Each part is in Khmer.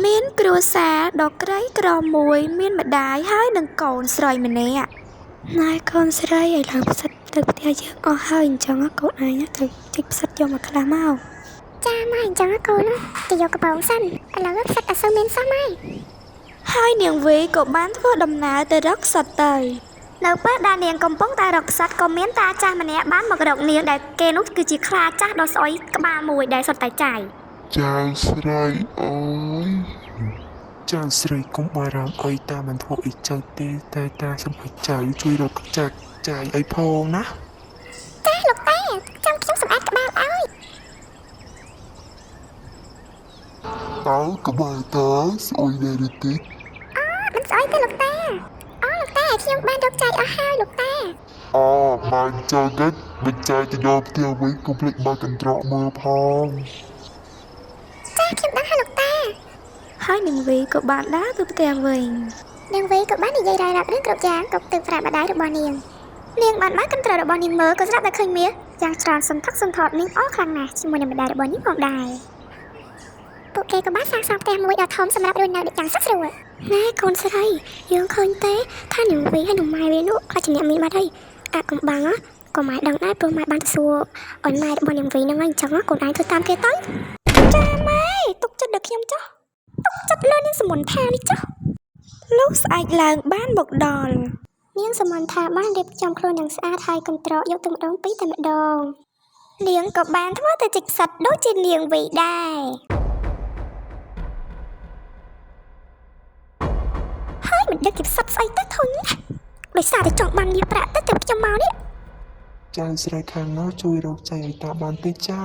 មានគ្រួសារដ៏ក្រីក្រមួយមានម្ដាយហើយនិងកូនស្រីម្នាក់ណែកូនស្រីឥឡូវផ្សិតទៅផ្ទះយើងអស់ហើយអញ្ចឹងកូនឯងទៅជីកផ្សិតយកមកខ្លះមកចាម៉ែអញ្ចឹងកូនទៅយកកំប៉ុងសិនឥឡូវផ្សិតអត់សូវមានសោះម៉ែហើយនាងវីក៏បានធ្វើដំណើរទៅរកផ្សិតទៅនៅពេលដែលនាងកំពុងតែរកផ្សិតក៏មានតាចាស់ម្នាក់បានមករកនាងដែលគេនោះគឺជាខ្លាចាស់ដ៏ស្អុយក្បាលមួយដែលសុទ្ធតែចាយចៅស្រីអើយចៅស្រីកុំបារម្ភអីតាមិនធ្វើអីចៅទេតែតាសូមឲ្យចៅជួយរកចាយអីផងណាចាលោកតាចាំខ្ញុំសម្អាតក្បាលឲ្យតើក្បាលតាស្អុយដែរឬទេមិនស្អុយទេលោកតាលោកតាខ្ញុំបានរកចាយអស់ហើយលោកតាបានចៅកិច្ចបញ្ចែកទៅយកផ្ទះវិញកុំភ្លេចបើកកន្ត្រកមើលផងចាខ្ញុំដឹងហើយលោកតាហើយនាងវីក៏បានដើរទៅផ្ទះវិញនាងវីក៏បាននិយាយរ៉ាយរ៉ាប់រឿងគ្រប់យ៉ាងក៏ទៅប្រាប់ម្ដាយរបស់នាងបានបើកកន្ត្រករបស់នាងមើលក៏ស្រាប់តែឃើញមាសយ៉ាងច្រើនសន្ធឹកសន្ធាប់នាងអរខ្លាំងណាស់ជាមួយនឹងម្ដាយរបស់នាងផងដែរពួកគេក៏បានសាងសង់ផ្ទះមួយដ៏ធំសម្រាប់រស់នៅដូចយ៉ាងសុខស្រួលណែកូនស្រីយើងឃើញទេថានាងវីហើយនឹងម៉ែវានោះខ្លាចជាអ្នកមានបាត់ហើយអាកំបាំងក៏ម៉ែដឹងដែរព្រោះម៉ែបានទៅសួរអូនម៉ែរបស់នាងវីហ្នឹងហើយអញ្ចឹងកូនឯងធ្វើតាមគេទៅចាម៉ែទុកចិត្តដល់ខ្ញុំចុះទុកចិត្តលើនាងសមនថានេះចុះលុះស្អែកឡើងបានមកដល់នាងសមនថាបានរៀបចំខ្លួនយ៉ាងស្អាតហើយកន្ត្រកយកទៅម្ដងពីរតែម្ដងនាងក៏បានធ្វើទៅជីកផ្សិតដូចជានាងវីដែរហើយមិនដឹងជាផ្សិតស្អីទៅធុញដោយសារតែចង់បានលាប្រាក់ទៅខ្ញុំមកនេះចៅស្រីខាងនោះជួយរកចាយឲ្យតាបានទេចៅ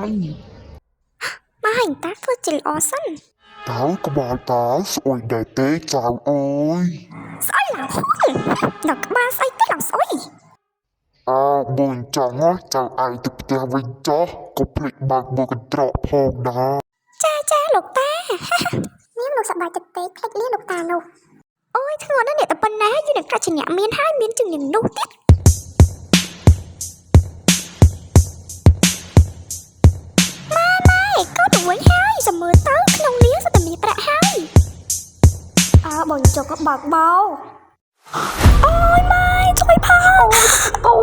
មកឲ្យតាធ្វើជាល្អសិនតើក្បាលតាស្អុយដែរទេចៅអើយស្អុយឡើងហួងដល់ក្បាលស្អីទេឡើងស្អុយបុញចង់ចៅឯងទៅផ្ទះវិញចុះកុំភ្លេចបើកមើលកន្ត្រកផងណាចាលោកតានាងលោកសប្បាយចិត្តទេភ្លេចលៀនលោកតានោះអូយធ្ងន់ណាស់អ្នកតែប៉ុណ្ណាយូរអ្នកកាច់ជាអ្នកមានហើយមានជាងនាងនោះទៀតម៉ែក៏ទៅវិញហើយចាំមើលទៅក្នុងលានសុទ្ធតែមានប្រាក់ហើយបងចុកក៏បើកបោអូយម៉ែជួយផងអូ